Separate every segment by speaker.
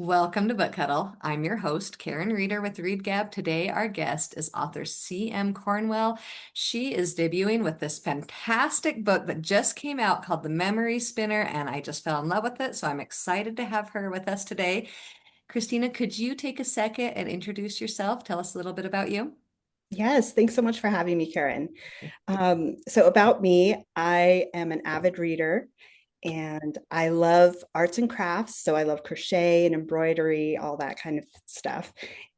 Speaker 1: Welcome to BookHuddle. I'm your host, Karen Reeder with Readgab. Today, our guest is author C.M. Cornwell. She is debuting with this fantastic book that just came out called The Memory Spinner, and I just fell in love with it, so I'm excited to have her with us today. Christina, could you take a second and introduce yourself? Tell us a little bit about you.
Speaker 2: Yes, thanks so much for having me, Karen. So, about me, I am an avid reader and I love arts and crafts. So, I love crochet and embroidery, all that kind of stuff.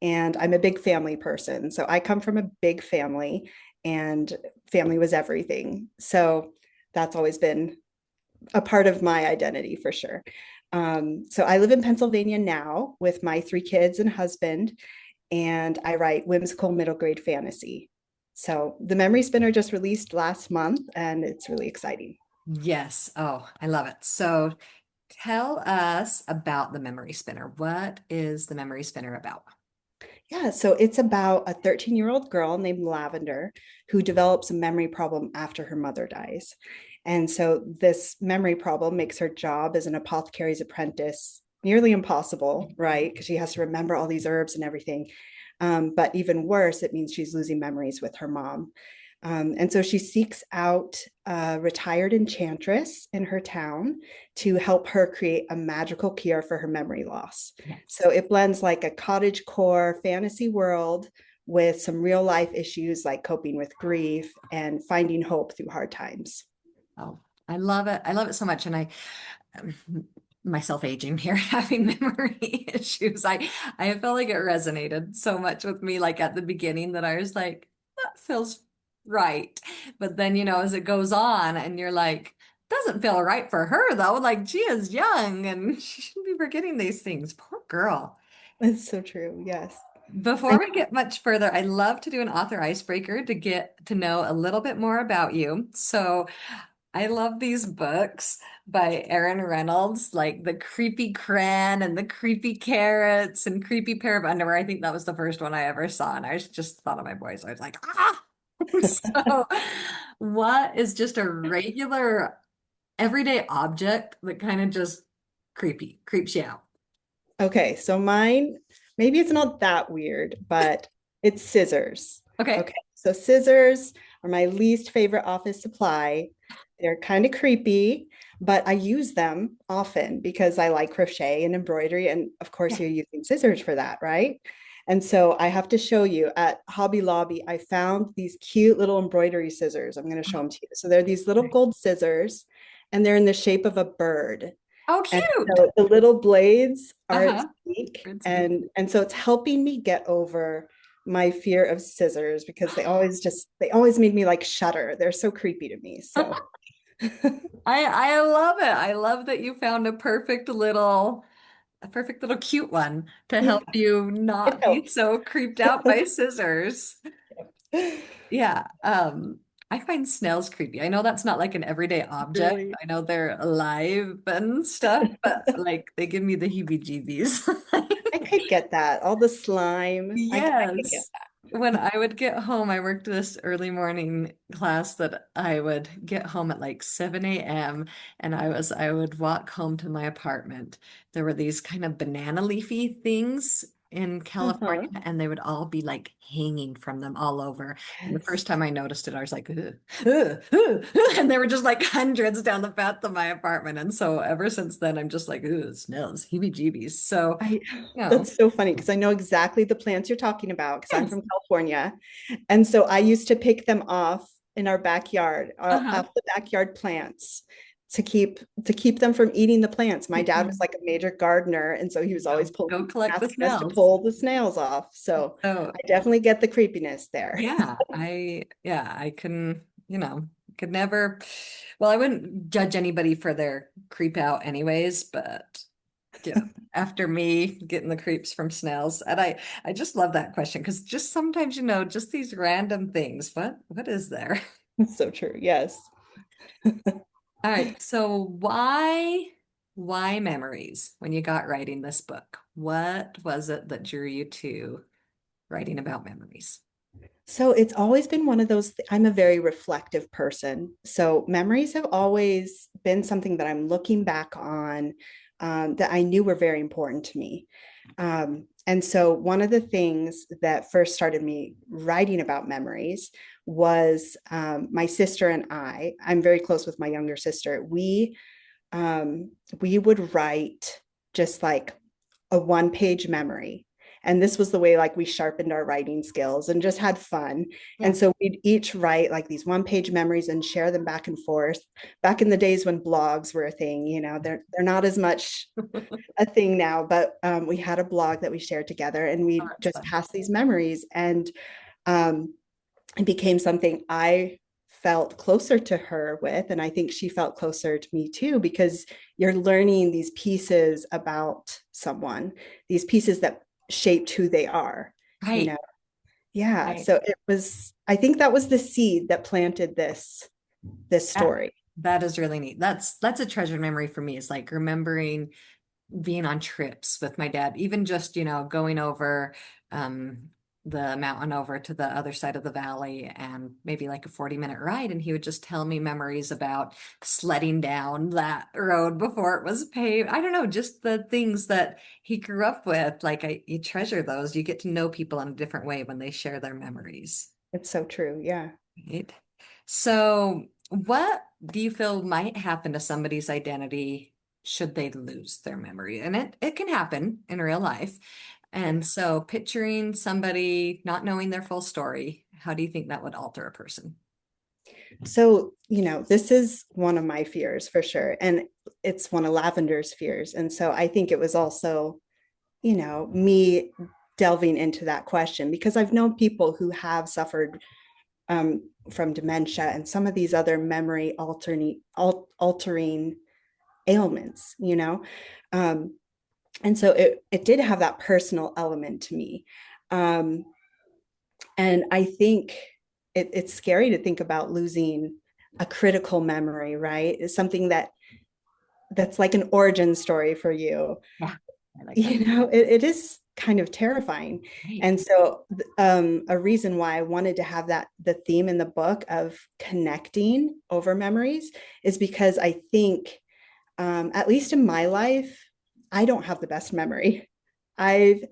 Speaker 2: And I'm a big family person. So, I come from a big family, and family was everything. So, that's always been a part of my identity for sure. So, I live in Pennsylvania now with my three kids and husband, and I write whimsical middle grade fantasy. So the Memory Spinner just released last month, and it's really exciting.
Speaker 1: Yes. Oh, I love it. So tell us about the Memory Spinner. What is the Memory Spinner about?
Speaker 2: Yeah, so it's about a 13-year-old girl named Lavender who develops a memory problem after her mother dies. And so this memory problem makes her job as an apothecary's apprentice nearly impossible, right? Because she has to remember all these herbs and everything. But even worse, it means she's losing memories with her mom. And so she seeks out a retired enchantress in her town to help her create a magical cure for her memory loss.
Speaker 1: Yes.
Speaker 2: So it blends like a cottage core fantasy world with some real life issues like coping with grief and finding hope through hard times.
Speaker 1: Oh, I love it. I love it so much. And um, myself aging here, having memory issues, I felt like it resonated so much with me, like at the beginning that I was like, that feels right. But then, as it goes on and you're like, doesn't feel right for her though. Like she is young and she shouldn't be forgetting these things. Poor girl.
Speaker 2: It's so true. Yes.
Speaker 1: Before
Speaker 2: And
Speaker 1: we get much further, I love to do an author icebreaker to get to know a little bit more about you. So I love these books by Aaron Reynolds, like The Creepy Cran and The Creepy Carrots and Creepy Pair of Underwear. I think that was the first one I ever saw, and I just thought of my boys. I was like, ah! So, what is just a regular everyday object that kind of just creeps you out?
Speaker 2: okay, so mine, maybe it's not that weird, but it's scissors.
Speaker 1: Okay.
Speaker 2: Okay, so scissors are my least favorite office supply. They're kind of creepy, but I use them often because I like crochet and embroidery. And of course,
Speaker 1: Yeah.
Speaker 2: you're using scissors for that, right? And so I have to show you at Hobby Lobby, I found these cute little embroidery scissors. I'm going to show them to you. So they're these little gold scissors, and they're in the shape of a bird.
Speaker 1: Oh,
Speaker 2: And
Speaker 1: cute.
Speaker 2: so the little blades are its
Speaker 1: Uh-huh.
Speaker 2: beak,
Speaker 1: It's beak.
Speaker 2: and so it's helping me get over my fear of scissors because they always made me like shudder. They're so creepy to me. So
Speaker 1: I love it. I love that you found a perfect little cute one to
Speaker 2: yeah,
Speaker 1: help you
Speaker 2: it
Speaker 1: not be
Speaker 2: helps.
Speaker 1: so creeped out by scissors. Yeah, I find snails creepy. I know that's not like an everyday object.
Speaker 2: Really.
Speaker 1: I know they're alive and stuff, but like they give me the heebie-jeebies.
Speaker 2: I could get that. All the slime. I could get
Speaker 1: Yes. When I would get home, I worked this early morning class that I would get home at like 7 a.m. and I would walk home to my apartment. There were these kind of banana leafy things in
Speaker 2: that.
Speaker 1: California,
Speaker 2: Uh-huh.
Speaker 1: and they would all be like hanging from them all over. And the first
Speaker 2: Yes.
Speaker 1: time I noticed it, I was like, "Ugh, ugh, ugh," and there were just like hundreds down the path of my apartment. And so ever since then, I'm just like, ooh, it smells heebie-jeebies. So,
Speaker 2: I
Speaker 1: you know,
Speaker 2: That's so funny because I know exactly the plants you're talking about because I'm
Speaker 1: yes.
Speaker 2: from California. And so I used to pick them off in our backyard,
Speaker 1: Uh-huh.
Speaker 2: off the backyard plants to keep them from eating the plants. My
Speaker 1: Keep
Speaker 2: dad was
Speaker 1: them,
Speaker 2: like a major gardener, and so he was always
Speaker 1: go collect the
Speaker 2: asking us to
Speaker 1: snails.
Speaker 2: pull the snails off. So
Speaker 1: So
Speaker 2: I definitely get the creepiness there.
Speaker 1: yeah, I can, could never, well, I wouldn't judge anybody for their creep out anyways, but after me getting the creeps from snails, and I just love that question because just sometimes, just these random things. What is there?
Speaker 2: It's so true. Yes.
Speaker 1: All right, so why memories when you got writing this book? What was it that drew you to writing about memories?
Speaker 2: So it's always been one of those, I'm a very reflective person. So memories have always been something that I'm looking back on. that I knew were very important to me. And so one of the things that first started me writing about memories was my sister and I'm very close with my younger sister. We would write just like a one-page memory. And this was the way like we sharpened our writing skills and just had fun. And
Speaker 1: Yeah.
Speaker 2: so we'd each write like these one-page memories and share them back and forth. Back in the days when blogs were a thing, they're not as much a thing now, but we had a blog that we shared together and
Speaker 1: Oh,
Speaker 2: we
Speaker 1: that's
Speaker 2: just
Speaker 1: fun.
Speaker 2: passed these memories. And um, it became something I felt closer to her with. And I think she felt closer to me too, because you're learning these pieces about someone, these pieces that shaped who they are, you
Speaker 1: Right.
Speaker 2: know? Yeah.
Speaker 1: Right.
Speaker 2: So I think that was the seed that planted this
Speaker 1: That,
Speaker 2: story.
Speaker 1: that is really neat. That's a treasured memory for me, is like remembering being on trips with my dad, even just, going over um the mountain over to the other side of the valley, and maybe like a 40-minute ride, and he would just tell me memories about sledding down that road before it was paved. I don't know, just the things that he grew up with. Like, you treasure those. You get to know people in a different way when they share their memories.
Speaker 2: It's so true. Yeah.
Speaker 1: Right. So, what do you feel might happen to somebody's identity should they lose their memory? And it can happen in real life. And
Speaker 2: Yeah.
Speaker 1: so, picturing somebody not knowing their full story, how do you think that would alter a person?
Speaker 2: So, this is one of my fears for sure. And it's one of Lavender's fears. And so I think it was also, me delving into that question because I've known people who have suffered from dementia and some of these other memory altering ailments, Um, and so it did have that personal element to me. Um, and I think it's scary to think about losing a critical memory, right? It's something that's like an origin story for you.
Speaker 1: Yeah, I like that.
Speaker 2: It is kind of terrifying.
Speaker 1: Right.
Speaker 2: And so a reason why I wanted to have the theme in the book of connecting over memories is because I think at least in my life, I don't have the best memory. I've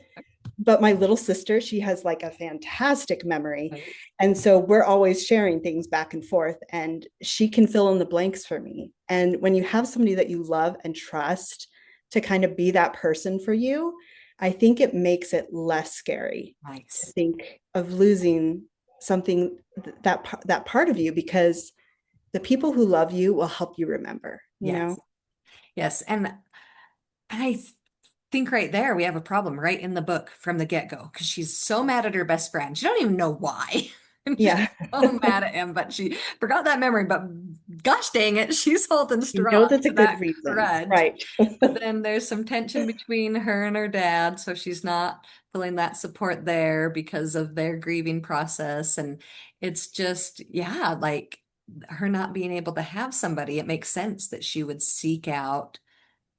Speaker 2: but my little sister, she has like a fantastic memory.
Speaker 1: Right.
Speaker 2: And so we're always sharing things back and forth, and she can fill in the blanks for me. And when you have somebody that you love and trust to kind of be that person for you, I think it makes it less scary to
Speaker 1: Nice.
Speaker 2: think of losing something that part of you, because the people who love you will help you remember,
Speaker 1: Yes. Yes. And I think right there we have a problem right in the book from the get-go, because she's so mad at her best friend. She don't even know why. And she's
Speaker 2: Yeah.
Speaker 1: so mad at him, but she forgot that memory. But gosh dang it, she's holding
Speaker 2: You
Speaker 1: strong
Speaker 2: know that's a
Speaker 1: to
Speaker 2: good
Speaker 1: that
Speaker 2: reason.
Speaker 1: grudge.
Speaker 2: Right.
Speaker 1: But then there's some tension between her and her dad, so she's not feeling that support there because of their grieving process. And it's just, yeah, like her not being able to have somebody, it makes sense that she would seek out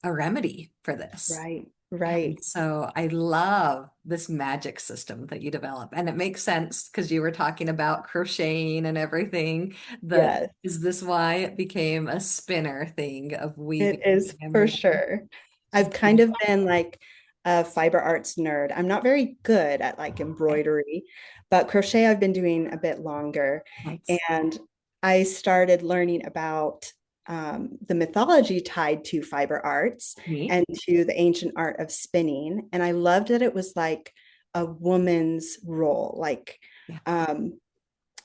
Speaker 1: a remedy for this.
Speaker 2: Right.
Speaker 1: And
Speaker 2: Right.
Speaker 1: so I love this magic system that you develop. And it makes sense because you were talking about crocheting and everything. That
Speaker 2: Yes.
Speaker 1: is this why it became a spinner thing of
Speaker 2: It
Speaker 1: weaving
Speaker 2: is for
Speaker 1: memory.
Speaker 2: sure. I've
Speaker 1: It's
Speaker 2: kind of
Speaker 1: beautiful.
Speaker 2: been like a fiber arts nerd. I'm not very good at like
Speaker 1: Okay,
Speaker 2: embroidery, but crochet I've been doing a bit longer.
Speaker 1: nice.
Speaker 2: And I started learning about the mythology tied to fiber arts
Speaker 1: Neat.
Speaker 2: and to the ancient art of spinning. And I loved that it was like a woman's role, like
Speaker 1: Yeah,
Speaker 2: um,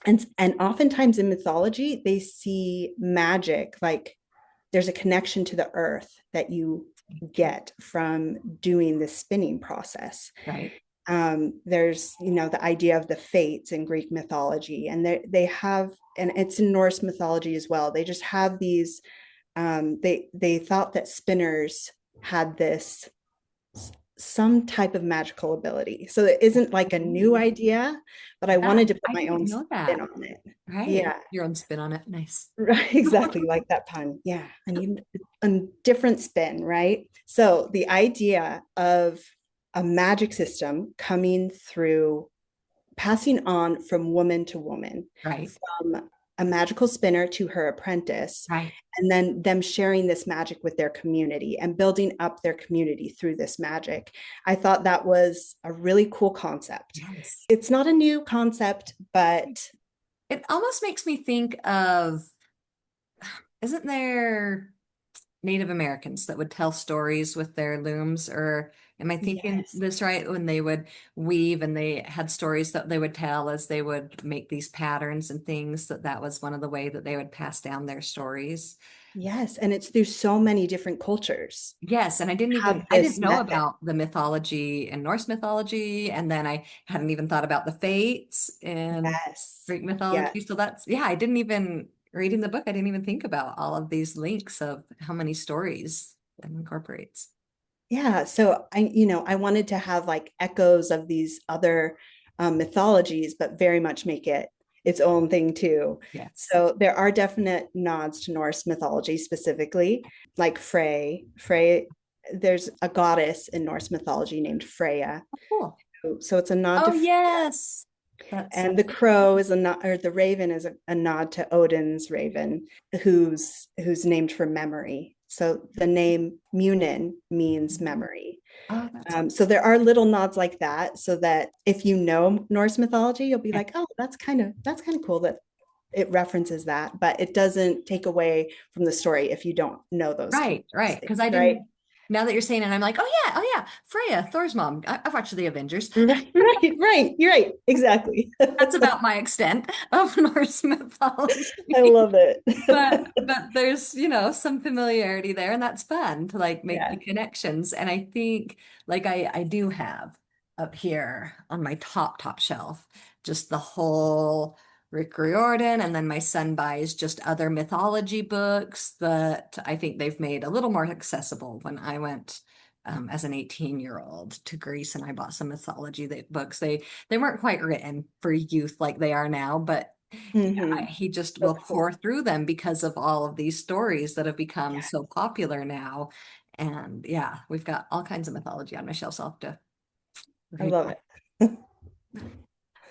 Speaker 2: and oftentimes in mythology they see magic like there's a connection to the earth that you get from doing the spinning process.
Speaker 1: right.
Speaker 2: There's the idea of the fates in Greek mythology, and they have, and it's in Norse mythology as well. They just have these. They thought that spinners had this some type of magical ability. So it isn't like a new
Speaker 1: Ooh,
Speaker 2: idea, but I
Speaker 1: yeah,
Speaker 2: wanted to put
Speaker 1: I
Speaker 2: my
Speaker 1: didn't
Speaker 2: own
Speaker 1: know
Speaker 2: spin
Speaker 1: that.
Speaker 2: on it.
Speaker 1: Right.
Speaker 2: Yeah,
Speaker 1: Your own spin on it. Nice.
Speaker 2: right, exactly like that pun. Yeah, I need a different spin, right? So the idea of a magic system coming through, passing on from woman to woman,
Speaker 1: Right.
Speaker 2: a magical spinner to her apprentice,
Speaker 1: Right.
Speaker 2: and then them sharing this magic with their community and building up their community through this magic. I thought that was a really cool concept.
Speaker 1: Yes.
Speaker 2: It's not a new concept, but
Speaker 1: It almost makes me think of, isn't there Native Americans that would tell stories with their looms? Or am I thinking
Speaker 2: yes,
Speaker 1: this right? When they would weave and they had stories that they would tell as they would make these patterns and things, that was one of the way that they would pass down their stories.
Speaker 2: yes. And it's through so many different cultures
Speaker 1: Yes, and
Speaker 2: have
Speaker 1: I didn't
Speaker 2: this
Speaker 1: know
Speaker 2: method.
Speaker 1: about the mythology and Norse mythology, and then I hadn't even thought about the fates in
Speaker 2: Yes.
Speaker 1: Greek
Speaker 2: Yes.
Speaker 1: mythology. So that's, yeah, I didn't even reading the book, I didn't even think about all of these links of how many stories it incorporates.
Speaker 2: Yeah, so I wanted to have like echoes of these other mythologies, but very much make it its own thing too.
Speaker 1: Yes.
Speaker 2: So there are definite nods to Norse mythology specifically, like Frey. Frey, there's a goddess in Norse mythology named Freya.
Speaker 1: Cool.
Speaker 2: So it's a nod to
Speaker 1: Oh
Speaker 2: Frey.
Speaker 1: yes.
Speaker 2: And the crow is a nod, or the raven is a nod to Odin's raven, who's named for memory. So the name Munin means memory.
Speaker 1: oh that's
Speaker 2: So there are little nods like that, so that if you know Norse mythology, you'll be
Speaker 1: yeah.
Speaker 2: like, oh, that's kind of cool that it references that, but it doesn't take away from the story if you don't know
Speaker 1: Right,
Speaker 2: those
Speaker 1: right. Because
Speaker 2: things,
Speaker 1: I
Speaker 2: right?
Speaker 1: didn't, now that you're saying it, I'm like, oh yeah, Freya, Thor's mom. I've watched the Avengers.
Speaker 2: Right, right, right. You're right. Exactly.
Speaker 1: That's about my extent of Norse
Speaker 2: I
Speaker 1: mythology.
Speaker 2: love it.
Speaker 1: But there's, some familiarity there, and that's fun to like make the
Speaker 2: Yeah.
Speaker 1: connections. And I think like I do have up here on my top shelf just the whole Rick Riordan, and then my son buys just other mythology books that I think they've made a little more accessible. When I went as an 18-year-old to Greece and I bought some mythology books, they weren't quite written for youth like they are now, but
Speaker 2: Hmm.
Speaker 1: he just
Speaker 2: So
Speaker 1: will pour
Speaker 2: cool.
Speaker 1: through them because of all of these stories that have become
Speaker 2: Yeah,
Speaker 1: so popular now. And yeah, we've got all kinds of mythology on my shelf, so I'll have to
Speaker 2: I
Speaker 1: read
Speaker 2: love
Speaker 1: more.
Speaker 2: it.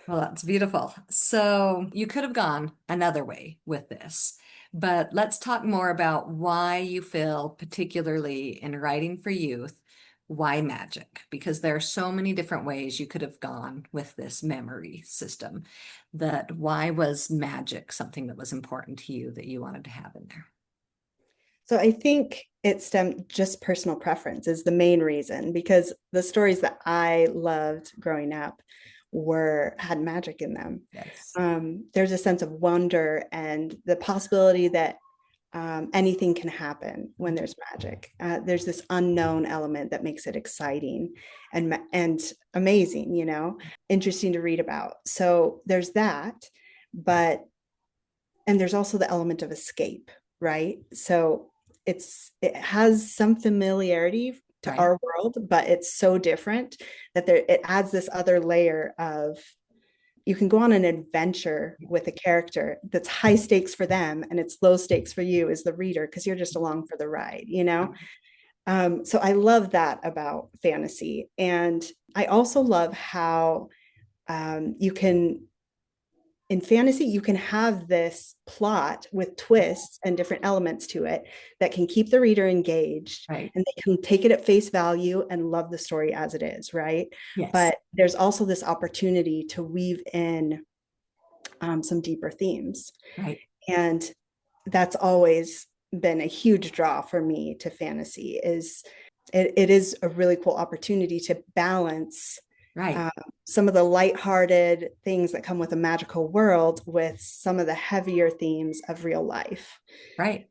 Speaker 1: Well, that's beautiful. So you could have gone another way with this, but let's talk more about why you feel, particularly in writing for youth, why magic? Because there are so many different ways you could have gone with this memory system. That why was magic something that was important to you that you wanted to have in there?
Speaker 2: So I think it stemmed just personal preference is the main reason, because the stories that I loved growing up were had magic in them.
Speaker 1: Yes.
Speaker 2: There's a sense of wonder and the possibility that anything can happen when there's magic. There's this unknown element that makes it exciting and amazing, interesting to read about. So there's that, but and there's also the element of escape, right? So it has some familiarity to
Speaker 1: Right.
Speaker 2: our world, but it's so different that it adds this other layer of you can go on an adventure with a character that's high stakes for them and it's low stakes for you as the reader because you're just along for the ride. So I love that about fantasy, and I also love how you can in fantasy, you can have this plot with twists and different elements to it that can keep the reader engaged,
Speaker 1: Right.
Speaker 2: and they can take it at face value and love the story as it is, right?
Speaker 1: Yes.
Speaker 2: But there's also this opportunity to weave in some deeper themes.
Speaker 1: Right.
Speaker 2: And that's always been a huge draw for me to fantasy is it is a really cool opportunity to balance
Speaker 1: Right.
Speaker 2: um, some of the lighthearted things that come with a magical world with some of the heavier themes of real life.
Speaker 1: Right.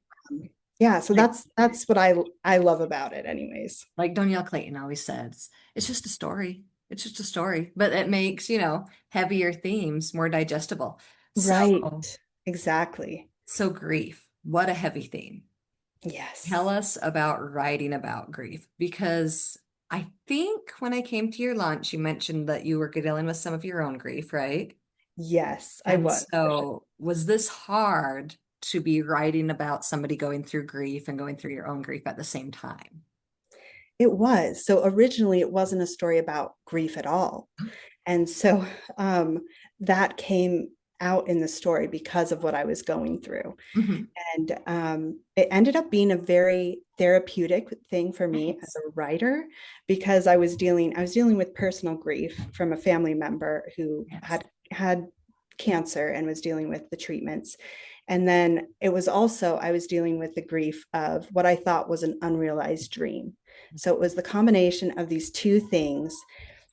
Speaker 2: Yeah, so
Speaker 1: Like
Speaker 2: that's what I love about it anyways.
Speaker 1: like Donielle Clayton always says, it's just a story. It's just a story, but it makes, heavier themes more digestible.
Speaker 2: Right.
Speaker 1: So,
Speaker 2: Exactly.
Speaker 1: so grief, what a heavy theme. Tell
Speaker 2: Yes.
Speaker 1: us about writing about grief, because I think when I came to your launch, you mentioned that you were dealing with some of your own grief, right?
Speaker 2: Yes, I
Speaker 1: And
Speaker 2: was for sure.
Speaker 1: so, was this hard to be writing about somebody going through grief and going through your own grief at the same time?
Speaker 2: It was. So originally it wasn't a story about grief at all. And so that came out in the story because of what I was going through.
Speaker 1: Mhm.
Speaker 2: And it ended up being a very therapeutic thing for me as
Speaker 1: Nice.
Speaker 2: a writer because I was dealing with personal grief from a family member who
Speaker 1: Yes.
Speaker 2: had cancer and was dealing with the treatments. And then it was also, I was dealing with the grief of what I thought was an unrealized dream. So it was the combination of these two things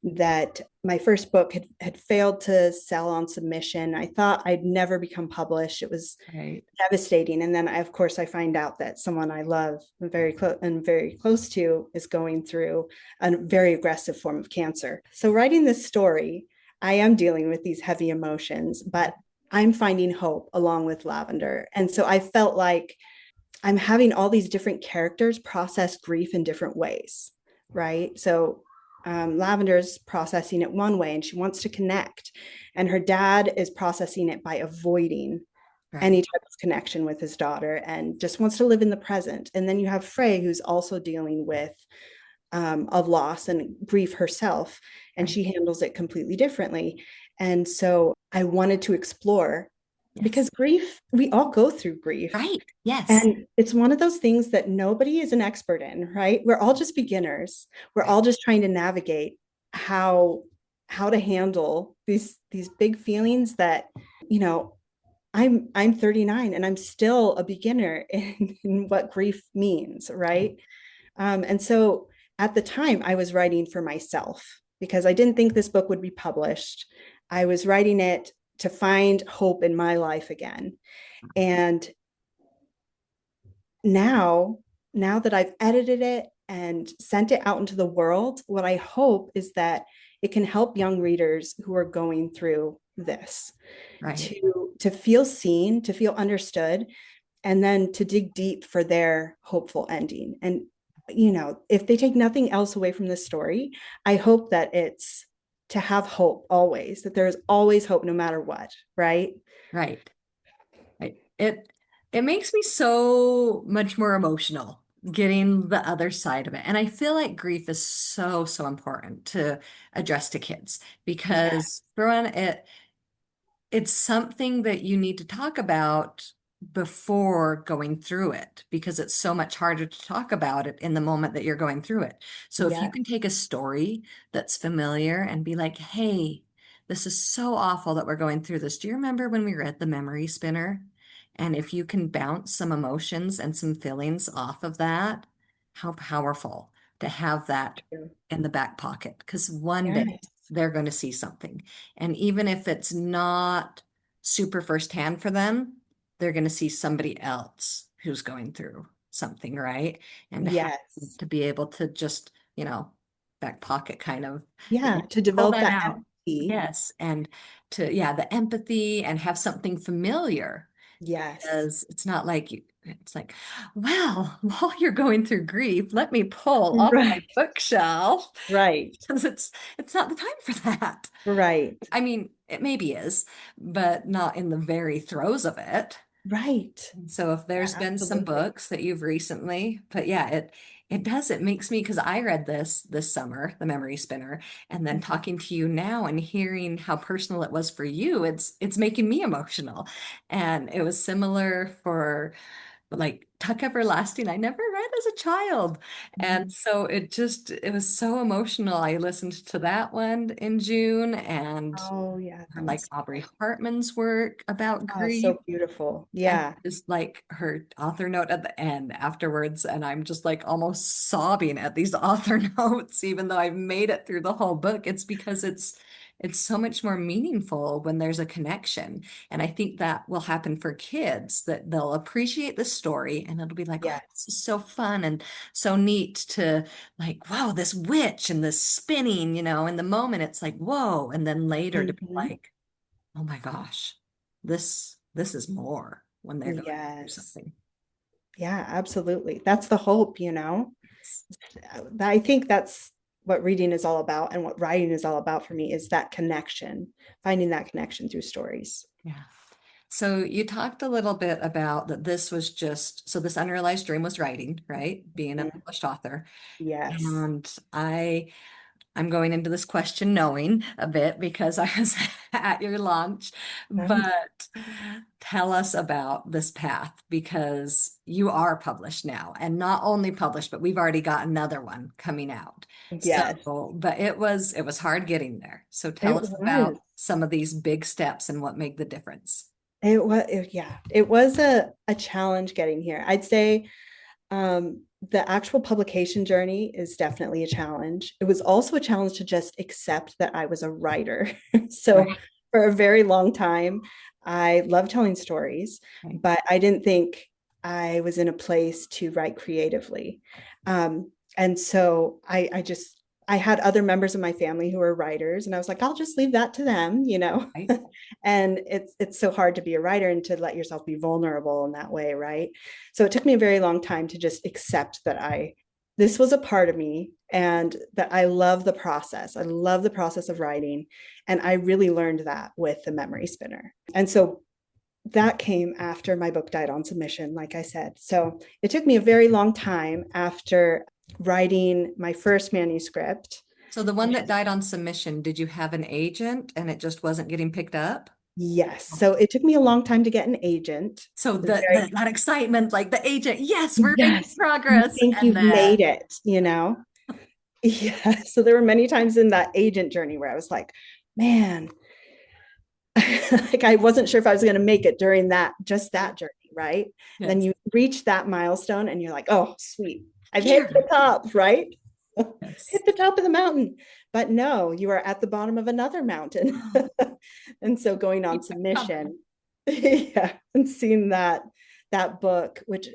Speaker 2: that my first book had failed to sell on submission. I thought I'd never become published. It was
Speaker 1: Right.
Speaker 2: devastating. And then of course I find out that someone I love very close to is going through a very aggressive form of cancer. So writing this story, I am dealing with these heavy emotions, but I'm finding hope along with Lavender. And so I felt like I'm having all these different characters process grief in different ways, right? So Lavender is processing it one way and she wants to connect, and her dad is processing it by avoiding
Speaker 1: Right.
Speaker 2: any type of connection with his daughter and just wants to live in the present. And then you have Frey, who's also dealing with of loss and grief herself, and
Speaker 1: Right.
Speaker 2: she handles it completely differently. And so I wanted to explore
Speaker 1: Yes.
Speaker 2: because grief, we all go through grief.
Speaker 1: Right. Yes.
Speaker 2: And it's one of those things that nobody is an expert in, right? We're all just beginners. We're
Speaker 1: Right.
Speaker 2: all just trying to navigate how how to handle these big feelings that, you know, I'm 39 and I'm still a beginner in what grief means, right? And so at the time, I was writing for myself because I didn't think this book would be published. I was writing it to find hope in my life again. And now, now that I've edited it and sent it out into the world, what I hope is that it can help young readers who are going through this
Speaker 1: Right.
Speaker 2: to feel seen, to feel understood, and then to dig deep for their hopeful ending. And, you know, if they take nothing else away from this story, I hope that it's to have hope always, that there's always hope no matter what, right?
Speaker 1: Right. Right. It makes me so much more emotional getting the other side of it. And I feel like grief is so, so important to address to kids
Speaker 2: Yeah.
Speaker 1: because for one, it's something that you need to talk about before going through it because it's so much harder to talk about it in the moment that you're going through it. So if you
Speaker 2: Yeah.
Speaker 1: can take a story that's familiar and be like, hey, this is so awful that we're going through this. Do you remember when we read The Memory Spinner? And if you can bounce some emotions and some feelings off of that, how powerful to have that
Speaker 2: True.
Speaker 1: in the back pocket because one day
Speaker 2: Yes.
Speaker 1: they're going to see something. And even if it's not super firsthand for them, they're going to see somebody else who's going through something, right? And to have
Speaker 2: Yes.
Speaker 1: to be able to just, back pocket kind of,
Speaker 2: Yeah. To
Speaker 1: pull
Speaker 2: develop
Speaker 1: that
Speaker 2: that
Speaker 1: out.
Speaker 2: empathy.
Speaker 1: Yes. And to, yeah, the empathy and have something familiar
Speaker 2: Yes.
Speaker 1: because it's not like it's like, well, while you're going through grief, let me pull off my
Speaker 2: Right.
Speaker 1: bookshelf
Speaker 2: Right.
Speaker 1: because it's not the time for that.
Speaker 2: Right.
Speaker 1: I mean, it maybe is, but not in the very throes of it.
Speaker 2: Right.
Speaker 1: So if
Speaker 2: Yeah,
Speaker 1: there's been some
Speaker 2: absolutely.
Speaker 1: books that you've recently, but yeah, it makes me because I read this summer, The Memory Spinner, and then
Speaker 2: Mhm.
Speaker 1: talking to you now and hearing how personal it was for you, it's making me emotional. And it was similar for like Tuck Everlasting, I never read as a child. And
Speaker 2: Mhm.
Speaker 1: so it was so emotional. I listened to that one in June and
Speaker 2: Oh, yeah, that
Speaker 1: like
Speaker 2: one's
Speaker 1: Aubrey Hartman's work about
Speaker 2: oh,
Speaker 1: grief.
Speaker 2: so beautiful.
Speaker 1: And
Speaker 2: Yeah.
Speaker 1: just like her author note at the end afterwards, and I'm just like almost sobbing at these author notes, even though I've made it through the whole book. It's because it's so much more meaningful when there's a connection. And I think that will happen for kids that they'll appreciate the story and it'll be like, oh,
Speaker 2: Yes.
Speaker 1: this is so fun and so neat to like, wow, this witch and this spinning, in the moment it's like, whoa. And then later to be
Speaker 2: Mhm.
Speaker 1: like, oh my gosh, this is more when they're going through
Speaker 2: Yes.
Speaker 1: something.
Speaker 2: Yeah, absolutely. That's the hope, you know.
Speaker 1: It's-
Speaker 2: I think that's what reading is all about and what writing is all about for me is that connection, finding that connection through stories.
Speaker 1: yeah. So you talked a little bit about that this was just so this unrealized dream was writing, right? Being a
Speaker 2: Mhm.
Speaker 1: published author.
Speaker 2: Yes.
Speaker 1: And I I'm going into this question knowing a bit because I was at your launch, but tell us about this path because you are published now and not only published, but we've already got another one coming out.
Speaker 2: Yes,
Speaker 1: So, but it was hard getting there. So tell
Speaker 2: it
Speaker 1: us
Speaker 2: was.
Speaker 1: about some of these big steps and what made the difference.
Speaker 2: Yeah, it was a challenge getting here. I'd say the actual publication journey is definitely a challenge. It was also a challenge to just accept that I was a writer. So
Speaker 1: Right.
Speaker 2: for a very long time, I love telling stories,
Speaker 1: Right.
Speaker 2: but I didn't think I was in a place to write creatively. And so I had other members of my family who were writers, and I was like, I'll just leave that to them, you know.
Speaker 1: Right.
Speaker 2: And it's so hard to be a writer and to let yourself be vulnerable in that way, right? So it took me a very long time to just accept that I this was a part of me and that I love the process. I love the process of writing. And I really learned that with the memory spinner. And so that came after my book died on submission, like I said. So it took me a very long time after writing my first manuscript.
Speaker 1: So the one that died on submission, did you have an agent and it just wasn't getting picked up?
Speaker 2: Yes. So it took me a long time to get an agent.
Speaker 1: So
Speaker 2: It was very,
Speaker 1: that excitement, like the agent, yes, we're making
Speaker 2: yes, you
Speaker 1: progress.
Speaker 2: think
Speaker 1: And
Speaker 2: you've
Speaker 1: then,
Speaker 2: made it, you know? Yeah. So there were many times in that agent journey where I was like, man, like I wasn't sure if I was going to make it during that journey, right? And then
Speaker 1: yes,
Speaker 2: you reach that milestone and you're like, oh, sweet. I've hit
Speaker 1: here,
Speaker 2: the top, right?
Speaker 1: yes,
Speaker 2: Hit the top of the mountain. But no, you are at the bottom of another mountain. And so going on
Speaker 1: keep it coming.
Speaker 2: submission, yeah, and seeing that book, which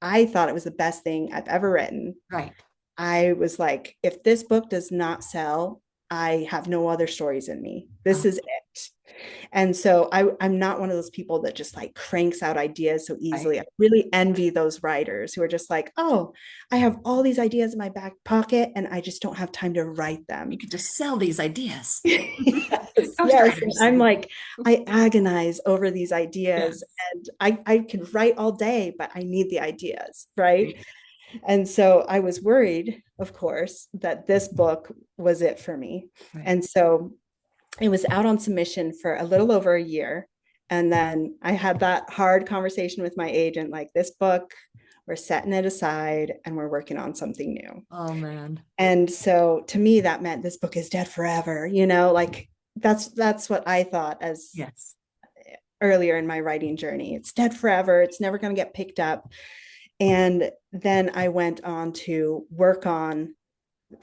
Speaker 2: I thought it was the best thing I've ever written.
Speaker 1: Right.
Speaker 2: I was like, if this book does not sell, I have no other stories in me. This
Speaker 1: Oh,
Speaker 2: is it. And so I'm not one of those people that just like cranks out ideas so
Speaker 1: right.
Speaker 2: easily. I really envy those writers who are just like, oh, I have all these ideas in my back pocket and I just don't have time to write
Speaker 1: You
Speaker 2: them.
Speaker 1: could just sell these ideas.
Speaker 2: Yes, yes. And
Speaker 1: Ghostwriters.
Speaker 2: I'm like, I agonize over these ideas
Speaker 1: Yes.
Speaker 2: and I can write all day, but I need the ideas, right?
Speaker 1: Right.
Speaker 2: And so I was worried, of course, that this book was it for me.
Speaker 1: Right.
Speaker 2: And so it was out on submission for a little over a year. And then I had that hard conversation with my agent like, this book, we're setting it aside and we're working on something new.
Speaker 1: Oh man.
Speaker 2: And so to me, that meant this book is dead forever, like that's what I thought as
Speaker 1: Yes.
Speaker 2: earlier in my writing journey. It's dead forever. It's never going to get picked up. And then I went on to work on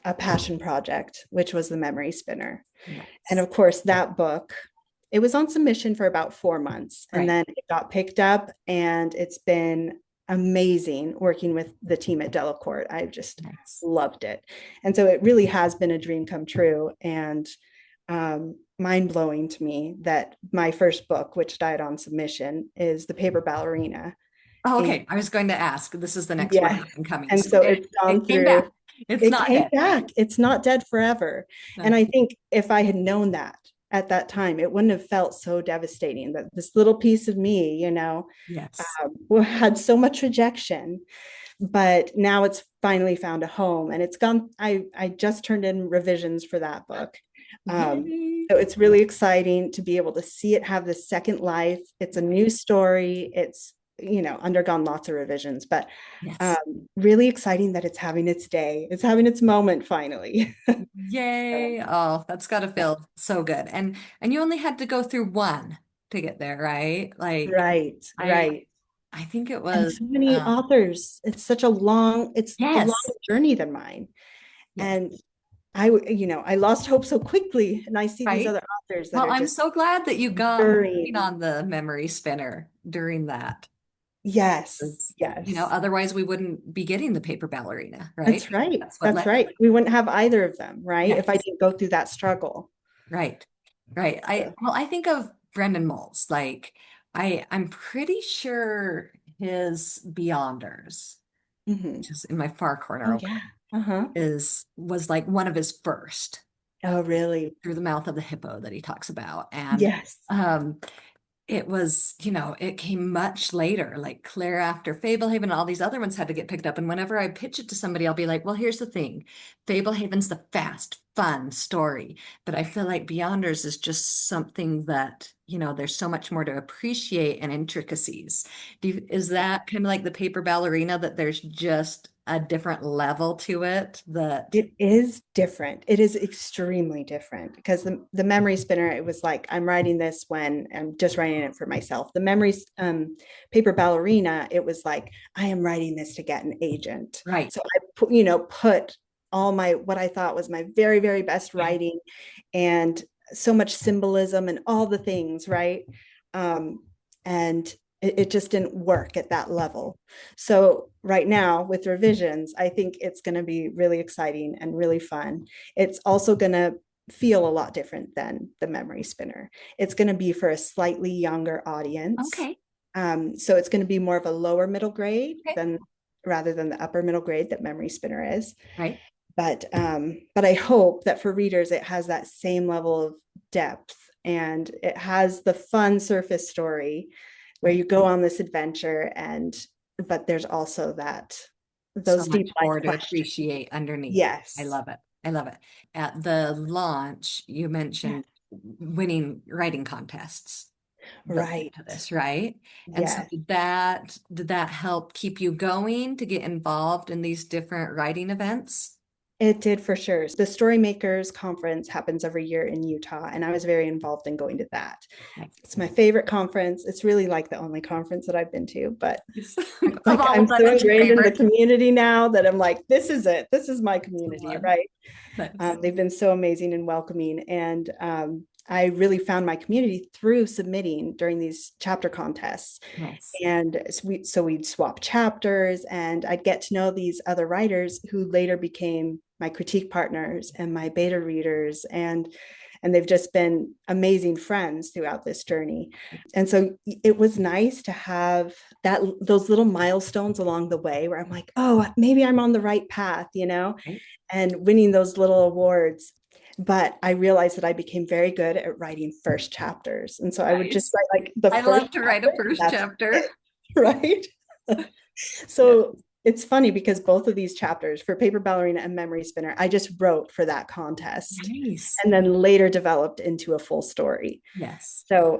Speaker 2: a passion project, which was the memory spinner. And
Speaker 1: Yes.
Speaker 2: of course, that book, it was on submission for about 4 months and
Speaker 1: Right.
Speaker 2: then it got picked up and it's been amazing working with the team at Delacorte. I just
Speaker 1: Yes.
Speaker 2: loved it. And so it really has been a dream come true and mind blowing to me that my first book, which died on submission, is The Paper Ballerina.
Speaker 1: Oh,
Speaker 2: And
Speaker 1: okay. I was going to ask. This is the next
Speaker 2: yes,
Speaker 1: question coming.
Speaker 2: and
Speaker 1: So
Speaker 2: so
Speaker 1: it,
Speaker 2: it's
Speaker 1: it
Speaker 2: gone
Speaker 1: came
Speaker 2: through.
Speaker 1: back. It's
Speaker 2: It
Speaker 1: not
Speaker 2: came
Speaker 1: dead.
Speaker 2: back. It's not dead forever. And
Speaker 1: No.
Speaker 2: I think if I had known that at that time, it wouldn't have felt so devastating that this little piece of me,
Speaker 1: Yes.
Speaker 2: had so much rejection. But now it's finally found a home, and it's gone. I just turned in revisions for that book.
Speaker 1: Yay.
Speaker 2: So it's really exciting to be able to see it have this second life. It's a new story. It's undergone lots of revisions, but
Speaker 1: Yes.
Speaker 2: really exciting that it's having its day. It's having its moment finally. So,
Speaker 1: Yay. Oh, that's got to
Speaker 2: yeah.
Speaker 1: feel so good. And you only had to go through one to get there, right? Like
Speaker 2: Right,
Speaker 1: I
Speaker 2: right.
Speaker 1: I think it
Speaker 2: And
Speaker 1: was
Speaker 2: so many authors. It's a long
Speaker 1: yes.
Speaker 2: journey than mine.
Speaker 1: Yes.
Speaker 2: And I lost hope so quickly. And I see these
Speaker 1: Right.
Speaker 2: other authors that
Speaker 1: Well,
Speaker 2: are
Speaker 1: I'm
Speaker 2: just
Speaker 1: so glad that you got working
Speaker 2: enduring.
Speaker 1: on the memory spinner during that.
Speaker 2: Yes,
Speaker 1: It's,
Speaker 2: yes.
Speaker 1: otherwise we wouldn't be getting the paper ballerina, right?
Speaker 2: That's right.
Speaker 1: That's what
Speaker 2: That's
Speaker 1: led.
Speaker 2: right. We wouldn't have either of them, right? If I
Speaker 1: Yes.
Speaker 2: didn't go through that struggle.
Speaker 1: Right. Right. I think of Brendan Moles. Like I'm pretty sure his Beyonders,
Speaker 2: Mhm.
Speaker 1: which is in my far corner
Speaker 2: Oh,
Speaker 1: over
Speaker 2: yeah. Uh-huh.
Speaker 1: was like one of his first
Speaker 2: Oh, really?
Speaker 1: through the mouth of the hippo that he talks about. And
Speaker 2: Yes.
Speaker 1: um it was, it came much later, like Claire after Fablehaven, and all these other ones had to get picked up. And whenever I pitch it to somebody, I'll be like, well, here's the thing. Fablehaven's the fast, fun story. But I feel like Beyonders is just something that, there's so much more to appreciate and intricacies. Is that kind of like the Paper Ballerina, that there's just a different level to it that,
Speaker 2: It is different. It is extremely different because the memory spinner, it was like, I'm writing this when I'm just writing it for myself. The memories, Paper Ballerina, it was like, I am writing this to get an agent.
Speaker 1: right?
Speaker 2: So I put all my, what I thought was my very, very best writing and so much symbolism and all the things, right? And it just didn't work at that level. So right now with revisions, I think it's going to be really exciting and really fun. It's also going to feel a lot different than the memory spinner. It's going to be for a slightly younger audience.
Speaker 1: Okay.
Speaker 2: So it's going to be more of a lower middle grade
Speaker 1: Okay.
Speaker 2: than rather than the upper middle grade that memory spinner is.
Speaker 1: Right.
Speaker 2: But I hope that for readers it has that same level of depth and it has the fun surface story where
Speaker 1: Right.
Speaker 2: you go on this adventure and but there's also that
Speaker 1: So
Speaker 2: those deep
Speaker 1: much
Speaker 2: life
Speaker 1: more to
Speaker 2: questions.
Speaker 1: appreciate underneath. I
Speaker 2: Yes.
Speaker 1: love it. I love it. At the launch, you
Speaker 2: Yeah.
Speaker 1: mentioned winning writing contests built
Speaker 2: Right.
Speaker 1: into this, right? And so
Speaker 2: Yes.
Speaker 1: did that help keep you going to get involved in these different writing events?
Speaker 2: It did for sure. The Storymakers Conference happens every year in Utah, and I was very involved in going to that. It's my favorite conference. It's really like the only conference that I've been to, but
Speaker 1: Nice. Of
Speaker 2: like
Speaker 1: all
Speaker 2: I'm
Speaker 1: of them,
Speaker 2: so
Speaker 1: it's your
Speaker 2: ingrained in the
Speaker 1: favorite.
Speaker 2: community now that I'm like, this is it. This is my community,
Speaker 1: One.
Speaker 2: right?
Speaker 1: Nice.
Speaker 2: They've been so amazing and welcoming, and I really found my community through submitting during these chapter contests.
Speaker 1: Nice.
Speaker 2: And so we'd swap chapters, and I'd get to know these other writers who later became my critique partners and my beta readers, and they've just been amazing friends throughout this journey. And so it was nice to have those little milestones along the way where I'm like, oh, maybe I'm on the right path,
Speaker 1: Right.
Speaker 2: and winning those little awards. But I realized that I became very good at writing first chapters. And so I would just
Speaker 1: Nice.
Speaker 2: write like the
Speaker 1: I
Speaker 2: first
Speaker 1: love to write a
Speaker 2: chapter, and
Speaker 1: first
Speaker 2: that's
Speaker 1: chapter.
Speaker 2: it, right?
Speaker 1: Yeah.
Speaker 2: So it's funny because both of these chapters for Paper Ballerina and Memory Spinner, I just wrote for that contest
Speaker 1: Nice.
Speaker 2: and then later developed into a full story.
Speaker 1: Yes.
Speaker 2: So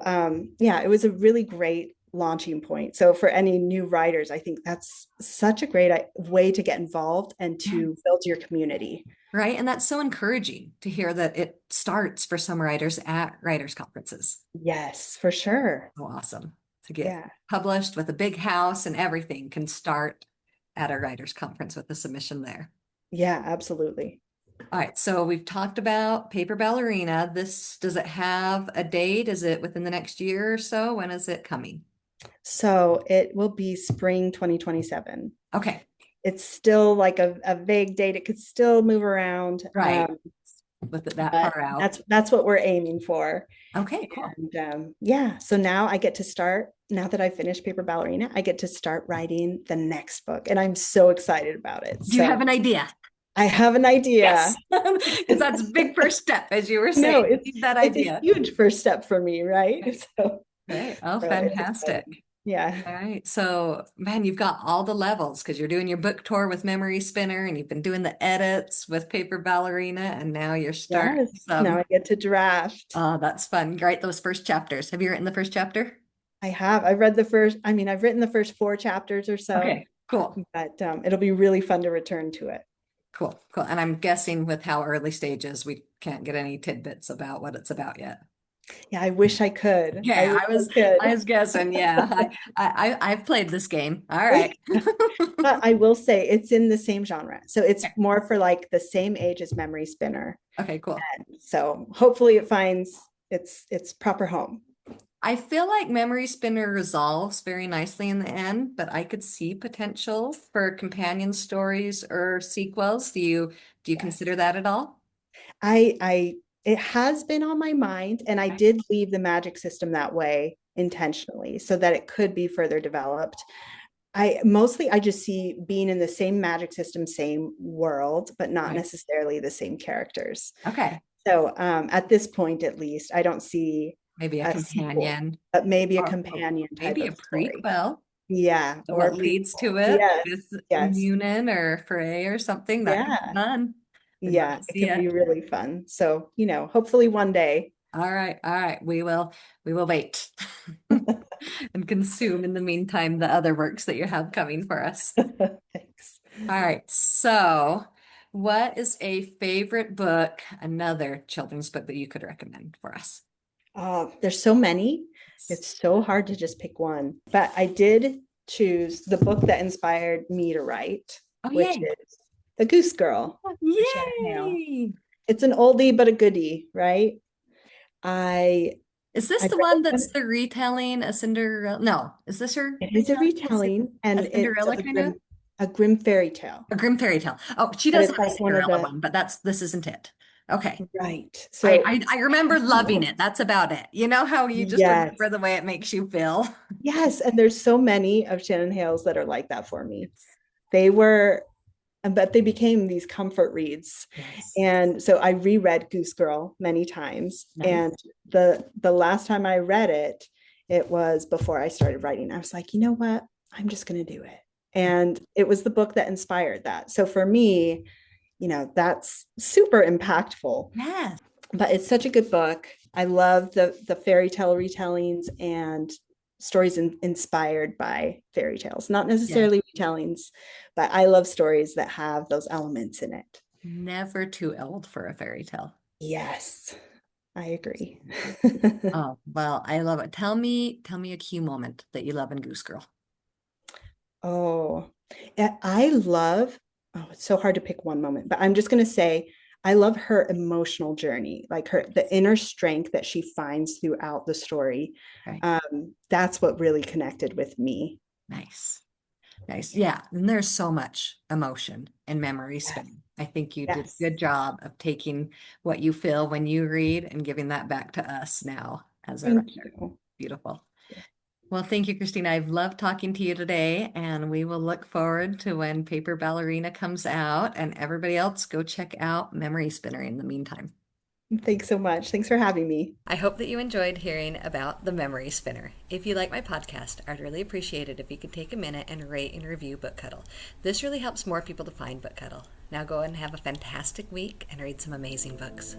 Speaker 2: yeah, it was a really great launching point. So for any new writers, I think that's such a great way to get involved and
Speaker 1: Yeah.
Speaker 2: to build your community.
Speaker 1: Right. And that's so encouraging to hear that it starts for some writers at writers' conferences.
Speaker 2: Yes, for sure.
Speaker 1: So awesome to get
Speaker 2: Yeah.
Speaker 1: published with a big house and everything can start at a writers' conference with a submission there.
Speaker 2: Yeah, absolutely.
Speaker 1: All right. So we've talked about Paper Ballerina. Does it have a date? Is it within the next year or so? When is it coming?
Speaker 2: So it will be spring 2027.
Speaker 1: Okay.
Speaker 2: It's still like a vague date. It could still move around.
Speaker 1: Right. With it that
Speaker 2: But
Speaker 1: far out.
Speaker 2: that's what we're aiming for.
Speaker 1: Okay, cool.
Speaker 2: And yeah, so now I get to start, now that I finished Paper Ballerina, I get to start writing the next book. And I'm so excited about it.
Speaker 1: Do you have
Speaker 2: So
Speaker 1: an idea?
Speaker 2: I have an idea.
Speaker 1: Yes. Because that's a big first step, as you were
Speaker 2: No,
Speaker 1: saying. You need that
Speaker 2: it's a
Speaker 1: idea.
Speaker 2: huge first step for me, right?
Speaker 1: Right. Oh,
Speaker 2: So it's
Speaker 1: fantastic.
Speaker 2: exciting. Yeah.
Speaker 1: All right. So, man, you've got all the levels because you're doing your book tour with Memory Spinner and you've been doing the edits with Paper Ballerina, and now you're starting
Speaker 2: Yes. Now
Speaker 1: some.
Speaker 2: I get to draft.
Speaker 1: Oh, that's fun. Write those first chapters. Have you written the first chapter?
Speaker 2: I have. I've read the first, I mean, I've written the first four chapters or so,
Speaker 1: Okay, cool.
Speaker 2: but it'll be really fun to return to it.
Speaker 1: Cool. Cool. And I'm guessing with how early stages, we can't get any tidbits about what it's about yet.
Speaker 2: Yeah, I wish I could. I
Speaker 1: Yeah,
Speaker 2: wish
Speaker 1: I
Speaker 2: I
Speaker 1: was I
Speaker 2: could.
Speaker 1: was guessing. Yeah, I've played this game. All right.
Speaker 2: But I will say it's in the same genre. So it's
Speaker 1: Okay,
Speaker 2: more for like the same age as Memory Spinner.
Speaker 1: okay, cool.
Speaker 2: So hopefully it finds its proper home.
Speaker 1: I feel like Memory Spinner resolves very nicely in the end, but I could see potential for companion stories or sequels. Do you
Speaker 2: Yes.
Speaker 1: consider that at all?
Speaker 2: I it has been on my mind, and I
Speaker 1: Okay.
Speaker 2: did leave the magic system that way intentionally so that it could be further developed. I just see being in the same magic system, same world, but not
Speaker 1: Right.
Speaker 2: necessarily the same characters.
Speaker 1: Okay.
Speaker 2: So at this point, at least, I don't see.
Speaker 1: Maybe a
Speaker 2: a sequel,
Speaker 1: companion
Speaker 2: but maybe a
Speaker 1: or
Speaker 2: companion type
Speaker 1: maybe a
Speaker 2: of story.
Speaker 1: prequel.
Speaker 2: Yeah,
Speaker 1: So
Speaker 2: or
Speaker 1: what
Speaker 2: a
Speaker 1: leads
Speaker 2: prequel.
Speaker 1: to it
Speaker 2: Yes,
Speaker 1: with
Speaker 2: yes.
Speaker 1: Munin or Frey or something. That could be
Speaker 2: Yeah,
Speaker 1: fun. I'd love
Speaker 2: yeah,
Speaker 1: to
Speaker 2: it
Speaker 1: see
Speaker 2: could be
Speaker 1: it.
Speaker 2: really fun. So, hopefully one day.
Speaker 1: All right, all right. We will wait and consume in the meantime the other works that you have coming for us.
Speaker 2: Thanks.
Speaker 1: All right. So, what is a favorite book, another children's book that you could recommend for us?
Speaker 2: There's so many. It's so hard to just pick one. But I did choose the book that inspired me to write,
Speaker 1: Oh,
Speaker 2: which
Speaker 1: yay.
Speaker 2: is The Goose Girl by Shannon Hale.
Speaker 1: Yay.
Speaker 2: It's an oldie but a goodie, right? I
Speaker 1: Is this
Speaker 2: I
Speaker 1: the
Speaker 2: read
Speaker 1: one
Speaker 2: it
Speaker 1: that's
Speaker 2: when
Speaker 1: the retelling a Cinderella? No, is this her
Speaker 2: it is a
Speaker 1: retelling
Speaker 2: retelling,
Speaker 1: a
Speaker 2: and it's
Speaker 1: Cinderella kind of
Speaker 2: a grim fairy tale.
Speaker 1: a grim fairy tale? Oh, she
Speaker 2: But
Speaker 1: does
Speaker 2: it's
Speaker 1: have a
Speaker 2: like one of
Speaker 1: Cinderella
Speaker 2: the
Speaker 1: one, but this isn't it. Okay.
Speaker 2: right.
Speaker 1: I,
Speaker 2: So
Speaker 1: I I remember loving it. That's about it. You know how you just
Speaker 2: yes.
Speaker 1: remember the way it makes you feel?
Speaker 2: Yes, and there's so many of Shannon Hale's that are like that for me.
Speaker 1: It's
Speaker 2: They were, but they became these comfort reads.
Speaker 1: yes.
Speaker 2: And so I reread Goose Girl many times. And
Speaker 1: Nice.
Speaker 2: the last time I read it, it was before I started writing. I was like, you know what? I'm just going to do it. And it was the book that inspired that. So for me, that's super impactful.
Speaker 1: Yes.
Speaker 2: But it's such a good book. I love the fairy tale retellings and stories inspired by fairy tales, not
Speaker 1: Yes.
Speaker 2: necessarily retellings, but I love stories that have those elements in it.
Speaker 1: Never too old for a fairy tale.
Speaker 2: Yes, I agree.
Speaker 1: Oh, well, I love it. Tell me a cue moment that you love in Goose Girl.
Speaker 2: Oh, I love, oh, it's so hard to pick one moment, but I'm just going to say, I love her emotional journey, like the inner strength that she finds throughout the story.
Speaker 1: Right.
Speaker 2: That's what really connected with me.
Speaker 1: Nice. Nice. Yeah. And there's so much emotion and memory
Speaker 2: Yes.
Speaker 1: spinning. I think you did a
Speaker 2: Yes.
Speaker 1: good job of taking what you feel when you read and giving that back to us now as a
Speaker 2: Thank
Speaker 1: writer.
Speaker 2: you.
Speaker 1: Beautiful. Well, thank you, Christina. I've loved talking to you today, and we will look forward to when Paper Ballerina comes out, and everybody else go check out Memory Spinner in the meantime.
Speaker 2: Thanks so much. Thanks for having me.
Speaker 1: I hope that you enjoyed hearing about the Memory Spinner. If you like my podcast, I'd really appreciate it if you could take a minute and rate and review BookHuddle. This really helps more people to find BookHuddle. Now go and have a fantastic week and read some amazing books.